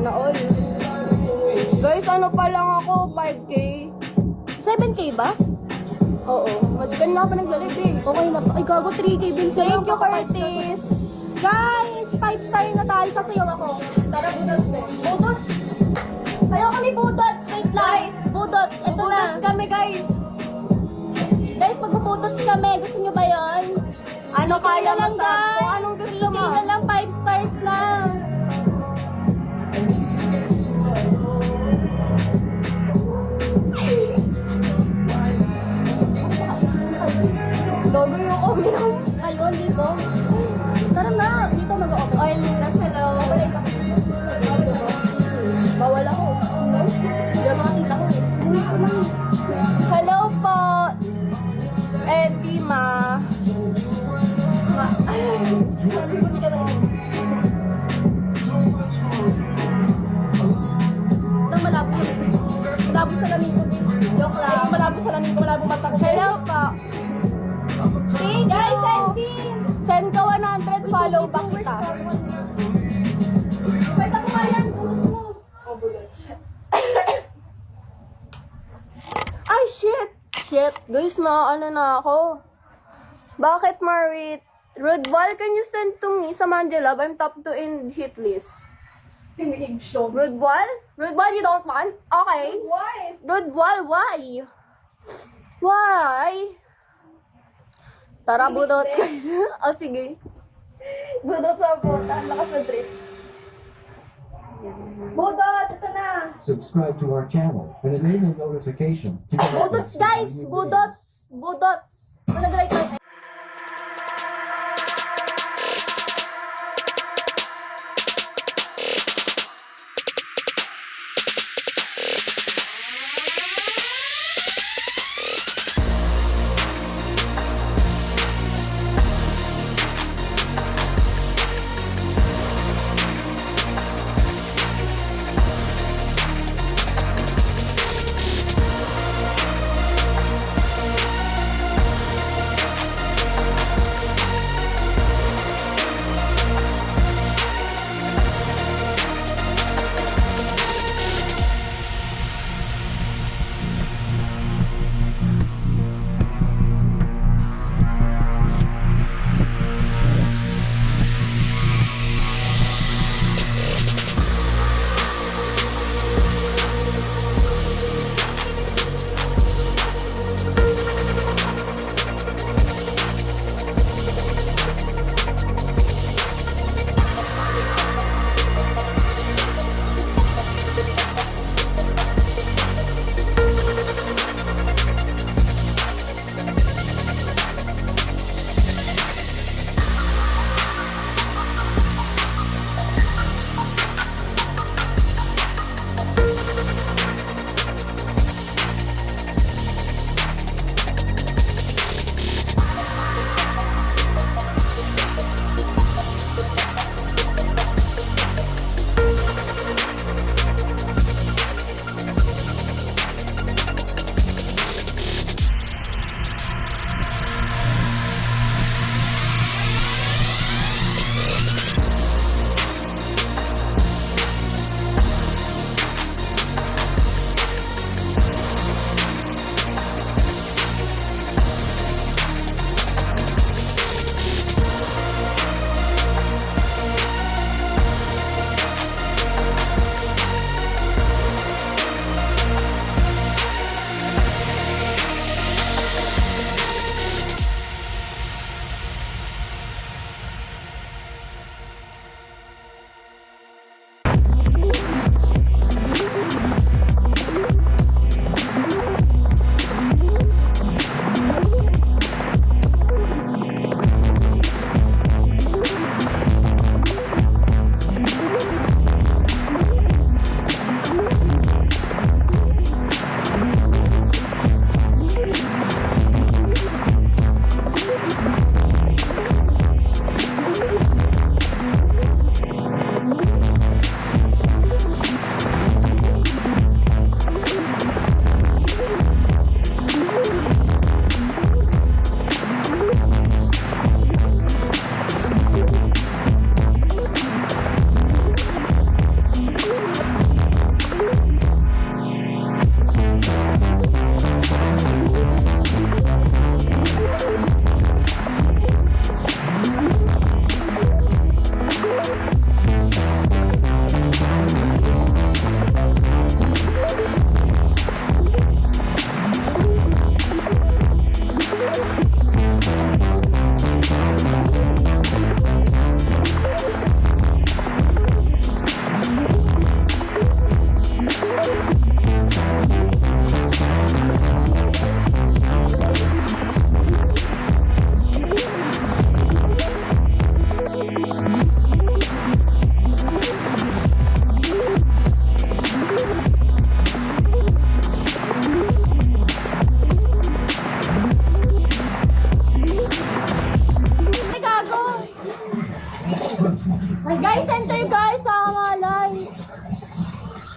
Sana all. Guys, ano pa lang ako? 5K. 7K ba? Oo. Kanina ka pa naglalib eh. Okay na pa. Ay, gago 3K din sa'yo. Thank you, Curtis. Guys, 5 star na tayo. Sasayaw ako. Tara, budots mo. Budots. Tayo kami budots. Wait lang. Guys, Budots. Ito na. Budots kami, guys. Guys, magbubudots kami. Gusto nyo ba yun? Ano kaya lang, mo sa guys. kung anong gusto 3K mo? na lang, 5 stars lang. Dogo yung uminom. Ayun, dito. Tara na. Dito mag-o-open. Oil na sa loob. Bawal ako. No? Hindi ako makakita ko eh. Hello po. Eddie, ma. Nang malabo. Malabo sa lamin ko. Joke lang. Malabo sa lamin ko. Malabo mata ko. Hello po. Thank Guys, you. Send ka 100, follow back kita. Pwede ko nga yan. Bulos mo. Oh, budots. Ay, shit! Shit. Guys, ano na ako. Bakit, Marit? Rudwal, can you send to me sa Mandela? I'm top 2 in hit list. Rudwal? Rudwal, you don't want? Okay. Why? Rudwal, why? Why? Tara, budots guys. Oh, sige. Budots sa puta. Lakas na trip. Budots, ito na. Subscribe to our channel and enable notification. to get Budots, guys. Budots. Budots. Nag-like lang.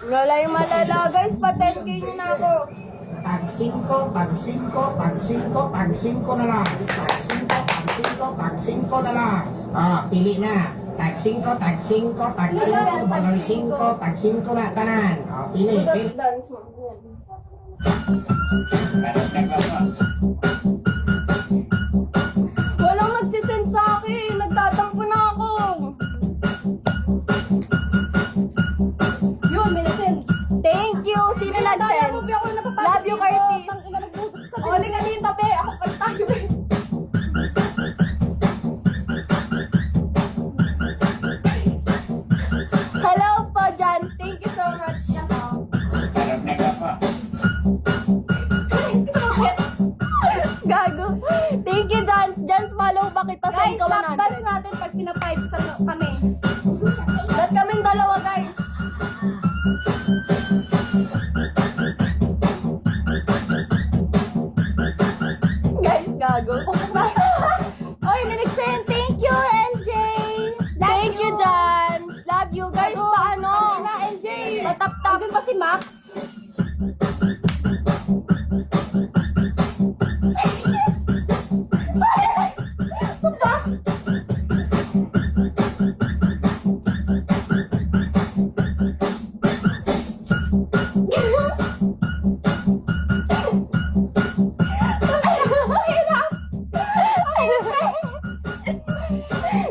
Wala yung malala. Guys, pa 10k nyo na ako. Pag 5, pag 5, pag 5, pag 5 na lang. Pag 5, pag 5, pag 5 na lang. Pili na. Tag 5, tag 5, tag 5, balon 5, tag 5 na tanan. Pili, pili. Dance mo. Walang nagsisend sa akin. Nagtatampo na ako. Yun, may nasend. Thank you. Sino nag-send? Love you, Curtis. Oli ka dito, te. Ako pa tayo, te. Hello po, Jan. Thank you so much. Gago. Thank you, Jans. Jans, follow ba kita sa Guys, ikaw lap dance natin pag pina 5 star kami. Ba't kaming dalawa, guys? Guys, gago. Oy, may nagsend. Thank you, LJ. Thank you, Jan. Love you, guys. Paano? Na, LJ. Matap-tap. Andun pa si Max.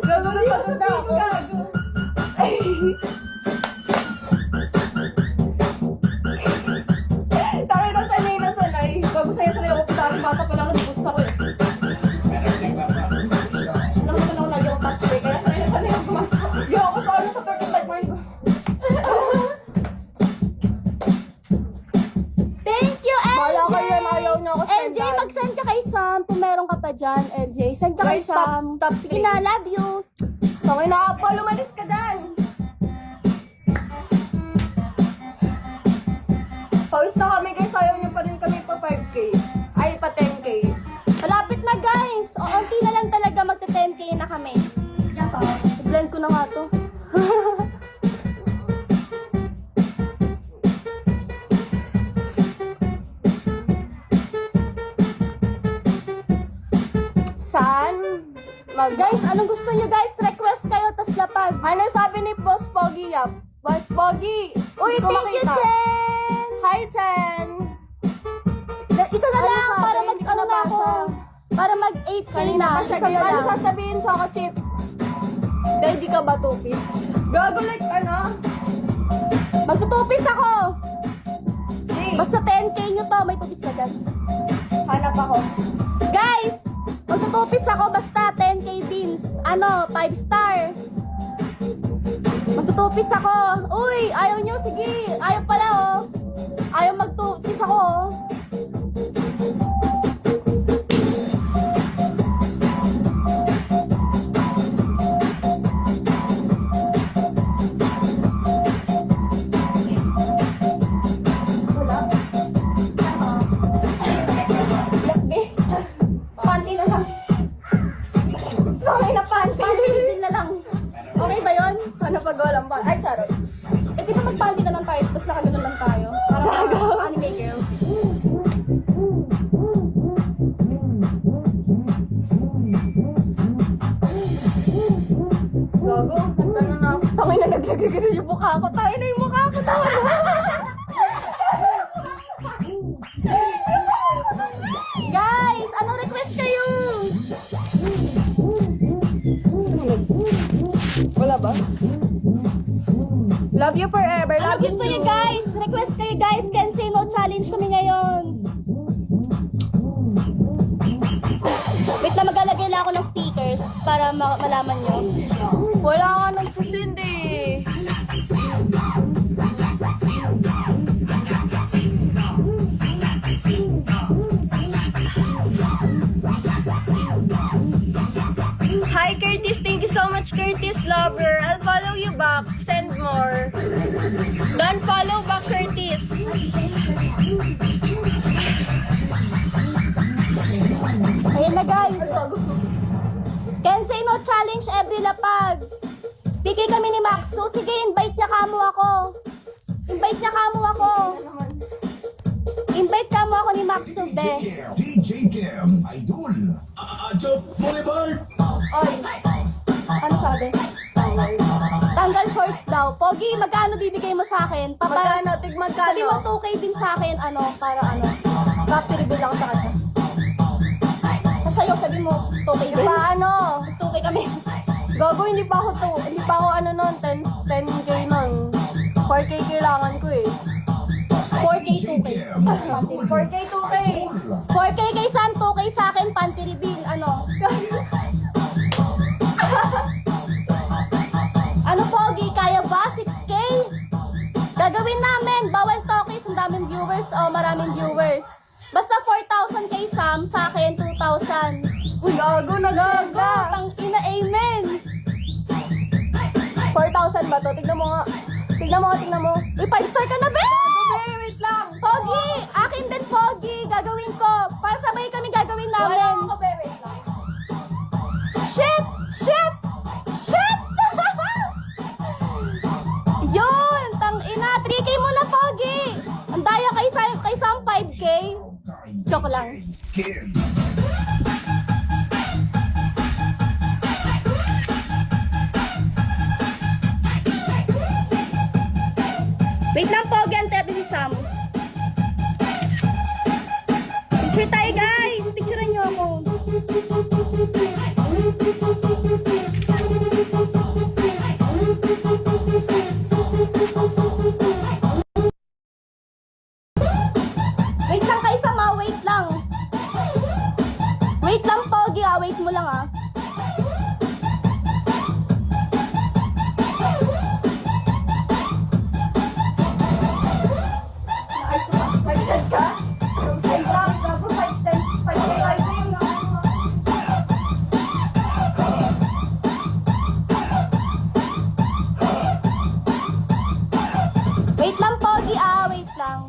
Gago, may pagod ako. Tayo na sanay na sanay. Bago saya-saya ako pa dati bata pa lang nag-post ako eh. Alam naman ako lagi akong touch kaya sanay ako kumanta. Yo, ako sa ano sa 35 mind ko. Thank you, LJ! Wala kayo yan, ayaw niyo ako LJ, sendan. mag-send ka kay Sam. Kung meron ka pa dyan, LJ. Send ka kay Guys, top- Sam. top Sige three. na, love you. Okay na, Paul, umalis ka dyan. Pawis na kami guys, ayaw niyo pa rin kami pa 5k. Ay, pa 10k. Malapit na guys. O, onti na lang talaga magte-10k na kami. Blend ko na nga to. Saan? Guys, anong gusto nyo guys? Request kayo, tas lapag. Ano sabi ni Boss Pogi Yap? Boss Pogi! Uy, Hindi ko thank you, makita. Chen! Hi, Chen! Isa na Ano lang, sabi? para Hindi ko mag-ano na ako. nabasa. Para mag-8k Kanina na. pa siya. Isa na Ano lang. sasabihin sa ako, Chip? Daddy ka ba, Tupis? Gago like ano? Magtutupis ako. Yay! Basta 10k nyo to, may tupis na dyan. Hanap ako. Guys, magtutupis ako basta 10k beans. Ano, 5 star. Magtutupis ako. Uy, ayaw nyo, sige. Ayaw pala, oh. Ayaw magtupis ako, oh. Wala. Lakbi. Panty na lang. Okay na panty. Panty din na lang. Okay ba yun? Ano pag walang ba? Ay, charot. Eh, di ba mag-panty na lang tayo, tapos nakagano lang tayo? Para anime girl. Gago, nagtanong na ako. Tangay na naglagagano yung mukha ko. Tayo na yung mukha ko. Tawa na. Guys, anong request kayo? Wala ba? Love you forever. Ano Love you gusto too. niyo guys? Request kayo guys. Can say no challenge kami ngayon. Wait lang, maglalagay lang ako ng stickers para malaman nyo. Wala nga nagsisend eh. Hi Curtis, thank you so much Curtis lover. I'll follow you back. Send more. Don't follow back Curtis. Ayan na guys. Can say no challenge every lapag. Bigay kami ni Max. So sige, invite niya kamo ako. Invite invite niya kamo ako. Invite kamo ako ni Maxo, be. DJ Cam, Idol. Chop Boulevard. Oy. Ano sabi? Tanggal shorts daw. Pogi, magkano bibigay mo sa akin? Magkano? Tig Sabi mo magkano? 2K din sa akin, para Rapid reveal ako sa kanya. Sa'yo, sabi mo 2K din. Paano? 2K kami. Gago, hindi pa ako ano nun, 10k nun. 4k kailangan ko eh. 4K, 2K. 4k, 2k. 4K kay Sam, 2K sa akin, panty reveal. Ano, Pogi? Kaya ba? 6K? Gagawin namin. Bawal talkies. Ang daming viewers. Maraming viewers. Basta 4,000 kay Sam. Sa akin, 2,000. Uy, gago, nagaga. Tang ina, amen. 4,000 ba to? Tignan mo nga. Tignan mo. Uy, 5-star ka na, be! Wait lang. Pogi! Akin din, Pogi! Gagawin ko. Para sabay kami gagawin namin. Wala ako, wait lang. Shit! Shit! Shit! Yun! Tang ina! 3K muna, Pogi! Ang daya kay Sam 5K. Joke lang. Cam. Wait lang, Pogi. Antay natin si Sam. Picture tayo, guys! Picturean niyo ako. Wait lang kay Sam, wait lang. Wait lang, Pogi, wait mo lang, Nag-chat ka? Wait lang, gago, 5k. Wait lang, Pogi, wait lang.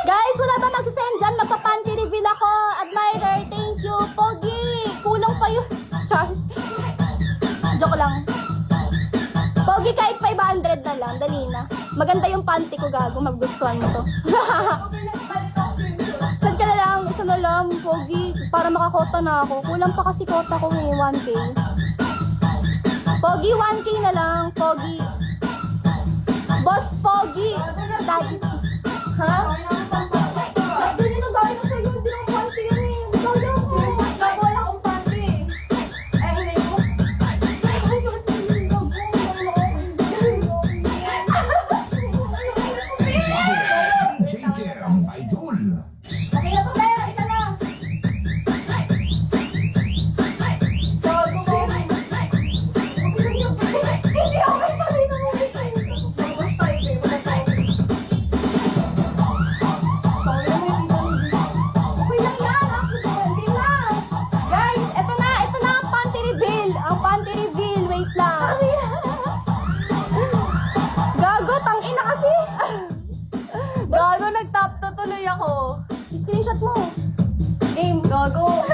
Guys, wala ba magsisend dyan? Magpa-panty reveal ako. Admirer, thank you. Pogi, kulang pa yun. Char. Joke lang. Pogi, kahit 500 na lang. Dali na. Maganda yung panty ko, gago. Maggustuhan mo to. Saan ka na lang? Isa na lang, Pogi. Para makakota na ako. Kulang pa kasi kota ko 1K. Pogi, 1K na lang. Pogi. Boss Pogi. Daddy. Ha? Sabi nito gawin ko sa'yo. Hindi ako panty yan eh. Gawin ako. Wala akong panty. Hindi ko. DJ Cam, Idol. Okay na to, Claire. Ito lang. Gago mo. Hindi ako may sabi na mo. Okay lang yan. Hindi lang. Guys, ito na. Ito na ang panty reveal. Ang panty reveal. Wait lang. Gago, tangina kasi. Gago, nag-top to tuloy ako. Screenshot mo. Game, gago.